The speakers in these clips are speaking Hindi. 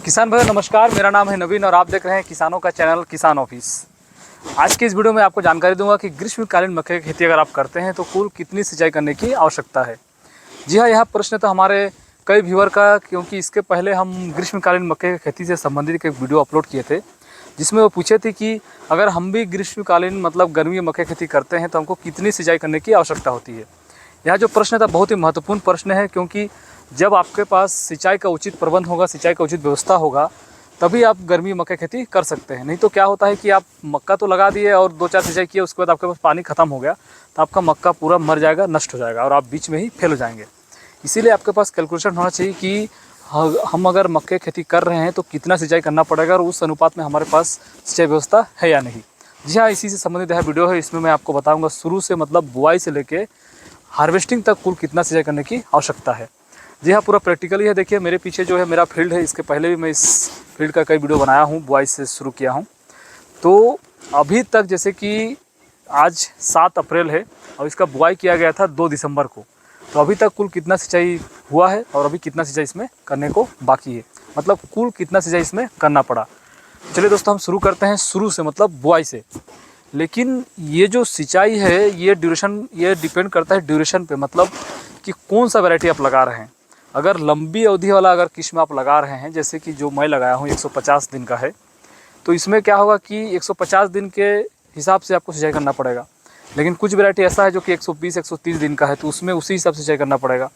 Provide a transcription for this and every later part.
किसान भाई नमस्कार, मेरा नाम है नवीन और आप देख रहे हैं किसानों का चैनल किसान ऑफिस। आज के इस वीडियो में आपको जानकारी दूंगा कि ग्रीष्मकालीन मक्के की खेती अगर आप करते हैं तो कुल कितनी सिंचाई करने की आवश्यकता है। जी हाँ, यह प्रश्न तो हमारे कई व्यूअर का, क्योंकि इसके पहले हम ग्रीष्मकालीन मक्के की खेती से संबंधित एक वीडियो अपलोड किए थे जिसमें वो पूछे थे कि अगर हम भी ग्रीष्मकालीन मतलब गर्मी में मक्के की खेती करते हैं तो हमको कितनी सिंचाई करने की आवश्यकता होती है। यह जो प्रश्न था बहुत ही महत्वपूर्ण प्रश्न है, क्योंकि जब आपके पास सिंचाई का उचित प्रबंध होगा, सिंचाई का उचित व्यवस्था होगा, तभी आप गर्मी में मक्का खेती कर सकते हैं। नहीं तो क्या होता है कि आप मक्का तो लगा दिए और 2-4 सिंचाई किए, उसके बाद आपके पास पानी खत्म हो गया तो आपका मक्का पूरा मर जाएगा, नष्ट हो जाएगा और आप बीच में ही फेल हो जाएंगे। इसीलिए आपके पास कैलकुलेशन होना चाहिए कि हम अगर मक्के खेती कर रहे हैं तो कितना सिंचाई करना पड़ेगा और उस अनुपात में हमारे पास सिंचाई व्यवस्था है या नहीं। जी हाँ, इसी से संबंधित यह वीडियो है। इसमें मैं आपको बताऊँगा शुरू से मतलब बुआई से लेके हार्वेस्टिंग तक कुल कितना सिंचाई करने की आवश्यकता है। जी हाँ, पूरा प्रैक्टिकली है। देखिए मेरे पीछे जो है मेरा फील्ड है, इसके पहले भी मैं इस फील्ड का कई वीडियो बनाया हूँ, बुआई से शुरू किया हूँ। तो अभी तक जैसे कि आज 7 अप्रैल है और इसका बुआई किया गया था 2 दिसंबर को, तो अभी तक कुल कितना सिंचाई हुआ है और अभी कितना सिंचाई इसमें करने को बाकी है, मतलब कुल कितना सिंचाई इसमें करना पड़ा। चलिए दोस्तों, हम शुरू करते हैं शुरू से, मतलब बुआई से। लेकिन ये जो सिंचाई है ये डिपेंड करता है ड्यूरेशन पे, मतलब कि कौन सा वैरायटी आप लगा रहे हैं। अगर लंबी अवधि वाला अगर किस्म आप लगा रहे हैं, जैसे कि जो मैं लगाया हूँ 150 दिन का है, तो इसमें क्या होगा कि 150 दिन के हिसाब से आपको सिंचाई करना पड़ेगा। लेकिन कुछ वैरायटी ऐसा है जो कि 120-130 दिन का है, तो उसमें उसी हिसाब से सिंचाई करना पड़ेगा।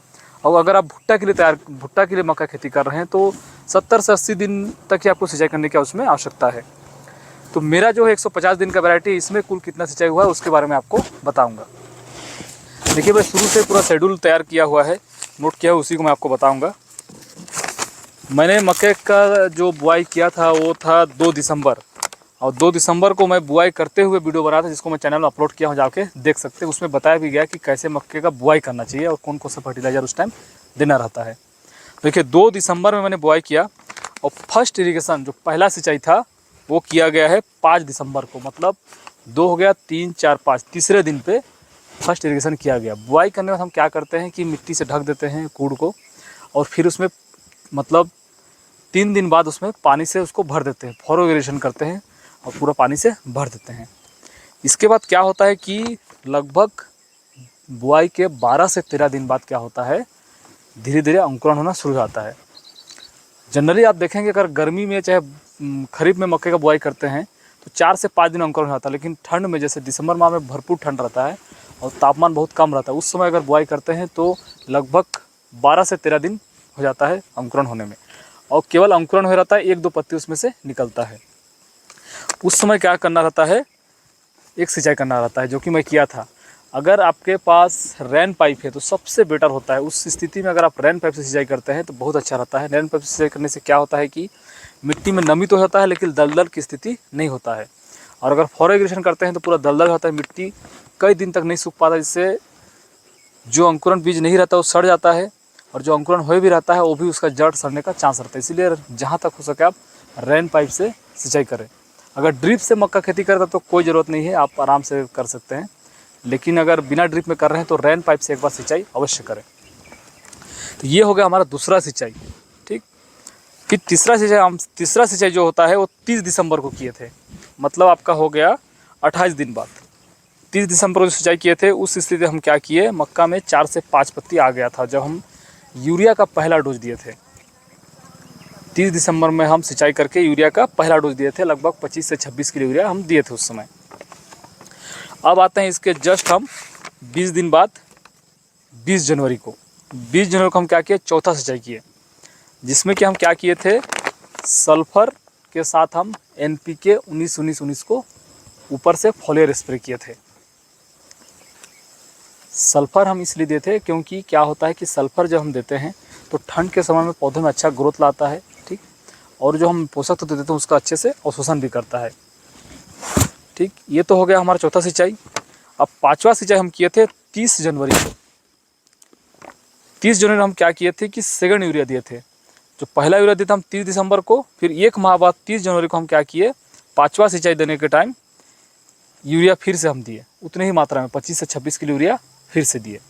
और अगर आप भुट्टा के लिए मक्का खेती कर रहे हैं तो 70 से 80 दिन तक ही आपको सिंचाई करने की उसमें आवश्यकता है। तो मेरा जो है 150 दिन का वैरायटी, इसमें कुल कितना सिंचाई हुआ है उसके बारे में आपको बताऊँगा। देखिए मैं शुरू से पूरा शेड्यूल तैयार किया हुआ है, नोट किया है, उसी को मैं आपको बताऊंगा। मैंने मक्के का जो बुआई किया था वो था 2 दिसंबर, और 2 दिसंबर को मैं बुआई करते हुए वीडियो बनाया था जिसको मैं चैनल में अपलोड किया हूँ, जाके देख सकते हैं। उसमें बताया भी गया कि कैसे मक्के का बुआई करना चाहिए और कौन कौन सा फर्टिलाइज़र उस टाइम देना रहता है। देखिए 2 दिसंबर में मैंने बुआई किया और फर्स्ट इरीगेशन जो पहला सिंचाई था वो किया गया है 5 दिसंबर को, मतलब 2 हो गया, 3, 4, 5, तीसरे दिन पे फर्स्ट इरीगेशन किया गया। बुआई करने में हम क्या करते हैं कि मिट्टी से ढक देते हैं कूड़ को, और फिर उसमें मतलब 3 दिन बाद उसमें पानी से उसको भर देते हैं, फॉरो इरीगेशन करते हैं और पूरा पानी से भर देते हैं। इसके बाद क्या होता है कि लगभग बुआई के 12 से 13 दिन बाद क्या होता है, धीरे धीरे अंकुरण होना शुरू हो जाता है। जनरली आप देखेंगे अगर गर्मी में चाहे खरीफ में मक्के का बुआई करते हैं तो 4 से 5 दिन अंकुरण हो जाता है, लेकिन ठंड में जैसे दिसंबर माह में भरपूर ठंड रहता है और तापमान बहुत कम रहता है, उस समय अगर बुआई करते हैं तो लगभग 12 से 13 दिन हो जाता है अंकुरण होने में, और केवल अंकुरण हो रहता है, 1-2 पत्ती उसमें से निकलता है। उस समय क्या करना रहता है, एक सिंचाई करना रहता है, जो कि मैं किया था। अगर आपके पास रेन पाइप है तो सबसे बेटर होता है। उस स्थिति में अगर आप रेन पाइप से सिंचाई करते हैं तो बहुत अच्छा रहता है। रेन पाइप से सिंचाई करने से क्या होता है कि मिट्टी में नमी तो होता है लेकिन दलदल की स्थिति नहीं होता है। और अगर फॉरो इरीगेशन करते हैं तो पूरा दलदल होता है, मिट्टी कई दिन तक नहीं सूख पाता, जिससे जो अंकुरण बीज नहीं रहता वो सड़ जाता है, और जो अंकुरण हो भी रहता है वो भी उसका जड़ सड़ने का चांस रहता है। इसीलिए जहाँ तक हो सके आप रेन पाइप से सिंचाई करें। अगर ड्रिप से मक्का खेती करता तो कोई ज़रूरत नहीं है, आप आराम से कर सकते हैं। लेकिन अगर बिना ड्रिप में कर रहे हैं तो रेन पाइप से एक बार सिंचाई अवश्य करें। तो ये हो गया हमारा दूसरा सिंचाई, ठीक। फिर तीसरा सिंचाई जो होता है वो 30 दिसंबर को किए थे, मतलब आपका हो गया 28 दिन बाद। 30 दिसंबर को जो सिंचाई किए थे उस स्थिति में हम क्या किए, मक्का में 4 से 5 पत्ती आ गया था जब हम यूरिया का पहला डोज दिए थे। 30 दिसंबर में हम सिंचाई करके यूरिया का पहला डोज दिए थे, लगभग 25 से 26 किलो यूरिया हम दिए थे उस समय। अब आते हैं इसके जस्ट हम 20 दिन बाद 20 जनवरी को हम क्या किए, चौथा सिंचाई किए, जिसमें कि हम क्या किए थे, सल्फर के साथ हम NPK 19-19-19 को ऊपर से फॉलियर स्प्रे किए थे। सल्फ़र हम इसलिए देते हैं क्योंकि क्या होता है कि सल्फ़र जब हम देते हैं तो ठंड के समय में पौधों में अच्छा ग्रोथ लाता है, ठीक, और जो हम पोषक तत्व देते हैं उसका अच्छे से अवशोषण भी करता है, ठीक। ये तो हो गया हमारा चौथा सिंचाई। अब 5वां सिंचाई हम किए थे 30 जनवरी को। 30 जनवरी हम क्या किए थे कि सेकंड यूरिया दिए थे। जो पहला यूरिया दिया था हम 30 दिसंबर को, फिर 1 माह बाद 30 जनवरी को हम क्या किए, 5वां सिंचाई देने के टाइम यूरिया फिर से हम दिए, उतने ही मात्रा में 25 से 26 किलो यूरिया फिर से दिए।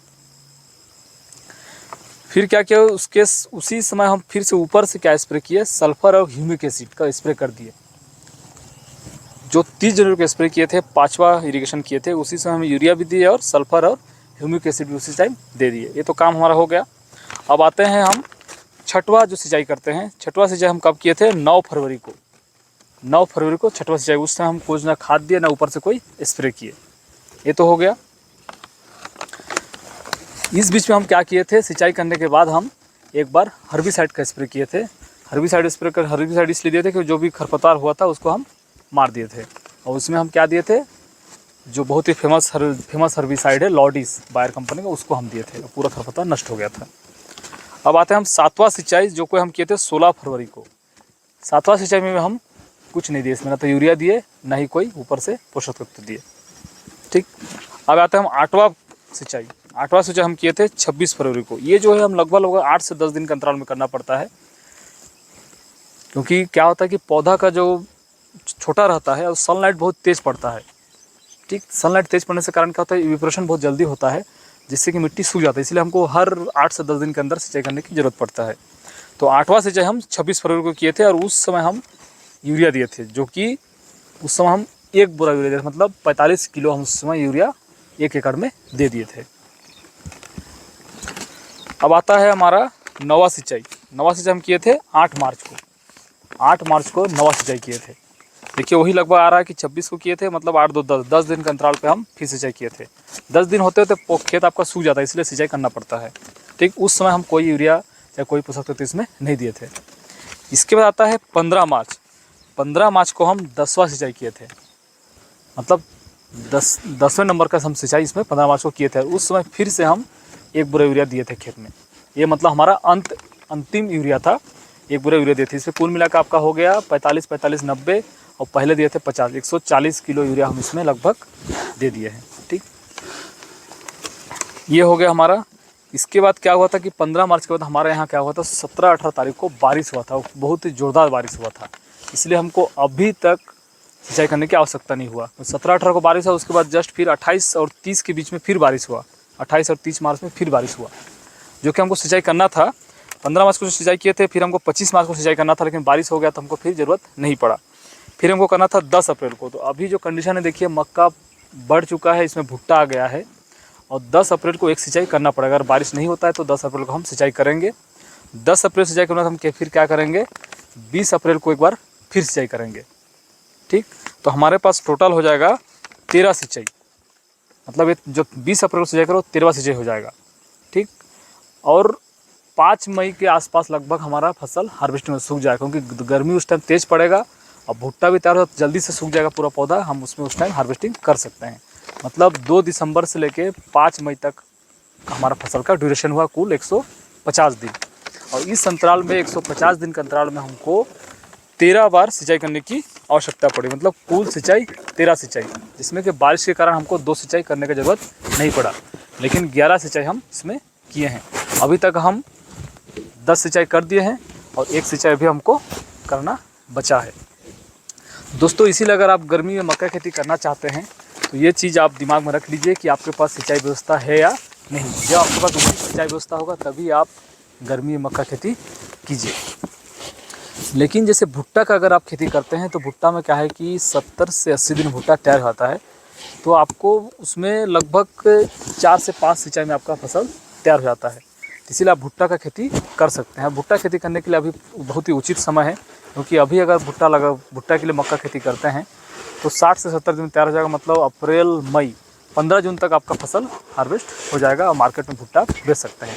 फिर क्या किया, उसके उसी समय हम फिर से ऊपर से क्या स्प्रे किए, सल्फर और ह्यूमिक एसिड का स्प्रे कर दिए। जो 30 जनवरी को स्प्रे किए थे, 5वां इरिगेशन किए थे, उसी समय हम यूरिया भी दिए और सल्फर और ह्यूमिक एसिड भी उसी टाइम दे दिए। ये तो काम हमारा हो गया। अब आते हैं हम छठवां जो सिंचाई करते हैं। छठवां सिंचाई हम कब किए थे, 9 फरवरी को। 9 फरवरी को छठवां सिंचाई। उस समय हम कुछ ना खाद दिए ना ऊपर से कोई स्प्रे किए। ये तो हो गया। इस बीच में हम क्या किए थे, सिंचाई करने के बाद हम एक बार हर्बिसाइड का स्प्रे किए थे। हर्बिसाइड इसलिए दिए थे कि जो भी खरपतवार हुआ था उसको हम मार दिए थे। और उसमें हम क्या दिए थे, जो बहुत ही फेमस हर्बिसाइड है लॉडिस बायर कंपनी का, उसको हम दिए थे। पूरा खरपतवार नष्ट हो गया था। अब आते हैं हम 7वां सिंचाई, जो कोई हम किए थे 16 फरवरी को। 7वां सिंचाई में हम कुछ नहीं दिए इसमें, ना तो यूरिया दिए ना ही कोई ऊपर से पोषक तत्व दिए। ठीक। अब आते हैं हम 8वां सिंचाई। 8वां सिंचाई हम किए थे 26 फरवरी को। ये जो है हम लगभग 8 से 10 दिन के अंतराल में करना पड़ता है, क्योंकि क्या होता है कि पौधा का जो छोटा रहता है और सनलाइट बहुत तेज़ पड़ता है। ठीक। सनलाइट तेज़ पड़ने से कारण क्या होता है, इवेपोरेशन बहुत जल्दी होता है, जिससे कि मिट्टी सूख जाती है। इसलिए हमको हर 8 से 10 दिन के अंदर सिंचाई करने की ज़रूरत पड़ता है। तो 8वां सिंचाई हम 26 फरवरी को किए थे और उस समय हम यूरिया दिए थे, जो कि उस समय हम 1 बोरा यूरिया दिए थे, मतलब 45 किलो हम उस समय यूरिया 1 एकड़ में दे दिए थे। अब आता है हमारा 9वां सिंचाई। 9वां सिंचाई हम किए थे 8 मार्च को। 8 मार्च को 9वां सिंचाई किए थे। देखिए वही लगभग आ रहा है कि 26 को किए थे, मतलब 8 2 10 दिन के अंतराल पे हम फिर सिंचाई किए थे। 10 दिन होते होते खेत आपका सूख जाता है, इसलिए सिंचाई करना पड़ता है। ठीक। उस समय हम कोई यूरिया या कोई पोषक तत्व इसमें नहीं दिए थे। इसके बाद आता है 15 मार्च। 15 मार्च को हम 10वां सिंचाई किए थे, मतलब 10वें नंबर का हम सिंचाई इसमें 15 मार्च को किए थे। उस समय फिर से हम 1 बोरा यूरिया दिए थे खेत में। ये मतलब हमारा अंतिम यूरिया था। 1 बोरा यूरिया दिए थे। इसमें कुल मिलाकर आपका हो गया 45 45 90, और पहले दिए थे 50, 140 किलो यूरिया हम इसमें लगभग दे दिए हैं। ठीक। ये हो गया हमारा। इसके बाद क्या हुआ था कि 15 मार्च के बाद हमारे यहाँ क्या हुआ था, 17-18 तारीख को बारिश हुआ था। बहुत ही ज़ोरदार बारिश हुआ था, इसलिए हमको अभी तक सिंचाई करने की आवश्यकता नहीं हुआ। 17-18 को बारिश हुआ, उसके बाद जस्ट फिर 28 और 30 के बीच में फिर बारिश हुआ। 28 और 30 मार्च में फिर बारिश हुआ, जो कि हमको सिंचाई करना था। 15 मार्च को सिंचाई किए थे, फिर हमको 25 मार्च को सिंचाई करना था, लेकिन बारिश हो गया तो हमको फिर ज़रूरत नहीं पड़ा। फिर हमको करना था 10 अप्रैल को। तो अभी जो कंडीशन है देखिए, मक्का बढ़ चुका है, इसमें भुट्टा आ गया है, और 10 अप्रैल को एक सिंचाई करना पड़ेगा। अगर बारिश नहीं होता है तो 10 अप्रैल को हम सिंचाई करेंगे। 10 अप्रैल सिंचाई करना, हम फिर क्या करेंगे, 20 अप्रैल को एक बार फिर सिंचाई करेंगे। ठीक। तो हमारे पास टोटल हो जाएगा 13 सिंचाई, मतलब ये जो 20 अप्रैल को सिंचाई करो 13वां सिंचाई हो जाएगा। ठीक। और 5 मई के आसपास लगभग हमारा फसल हार्वेस्टिंग में सूख जाएगा, क्योंकि गर्मी उस टाइम तेज़ पड़ेगा और भुट्टा भी तैयार हो जल्दी से सूख जाएगा पूरा पौधा। हम उसमें उस टाइम हार्वेस्टिंग कर सकते हैं। मतलब 2 दिसंबर से लेके 5 मई तक हमारा फसल का ड्यूरेशन हुआ कुल 150 दिन। और इस अंतराल में 150 दिन के अंतराल में हमको 13 बार सिंचाई करने की आवश्यकता पड़ी। मतलब कुल सिंचाई 13 सिंचाई, जिसमें कि बारिश के कारण हमको 2 सिंचाई करने की ज़रूरत नहीं पड़ा, लेकिन 11 सिंचाई हम इसमें किए हैं। अभी तक हम 10 सिंचाई कर दिए हैं और 1 सिंचाई भी हमको करना बचा है। दोस्तों, इसीलिए अगर आप गर्मी में मक्का खेती करना चाहते हैं तो ये चीज़ आप दिमाग में रख लीजिए कि आपके पास सिंचाई व्यवस्था है या नहीं। जब आपके पास सिंचाई व्यवस्था होगा तभी आप गर्मी में मक्का खेती कीजिए। लेकिन जैसे भुट्टा का अगर आप खेती करते हैं तो भुट्टा में क्या है कि 70 से 80 दिन भुट्टा तैयार होता है, तो आपको उसमें लगभग 4 से 5 सिंचाई में आपका फसल तैयार हो जाता है। इसीलिए आप भुट्टा का खेती कर सकते हैं। भुट्टा खेती करने के लिए अभी बहुत ही उचित समय है, क्योंकि अभी अगर भुट्टा के लिए मक्का खेती करते हैं तो 60 से 70 दिन तैयार हो जाएगा। मतलब अप्रैल मई 15 जून तक आपका फसल हार्वेस्ट हो जाएगा और मार्केट में भुट्टा बेच सकते हैं।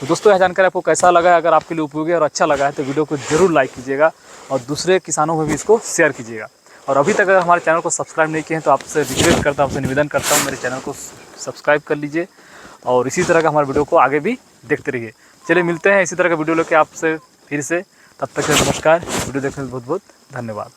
तो दोस्तों, यह जानकारी आपको कैसा लगा है? अगर आपके लिए उपयोगी और अच्छा लगा है तो वीडियो को ज़रूर लाइक कीजिएगा और दूसरे किसानों में भी इसको शेयर कीजिएगा। और अभी तक अगर हमारे चैनल को सब्सक्राइब नहीं किए हैं तो आपसे रिक्वेस्ट करता हूँ, आपसे निवेदन करता हूँ, मेरे चैनल को सब्सक्राइब कर लीजिए और इसी तरह का हमारे वीडियो को आगे भी देखते रहिए। चलिए मिलते हैं इसी तरह का वीडियो लेके आपसे फिर से। तब तक के नमस्कार। वीडियो देखने के लिए बहुत बहुत धन्यवाद।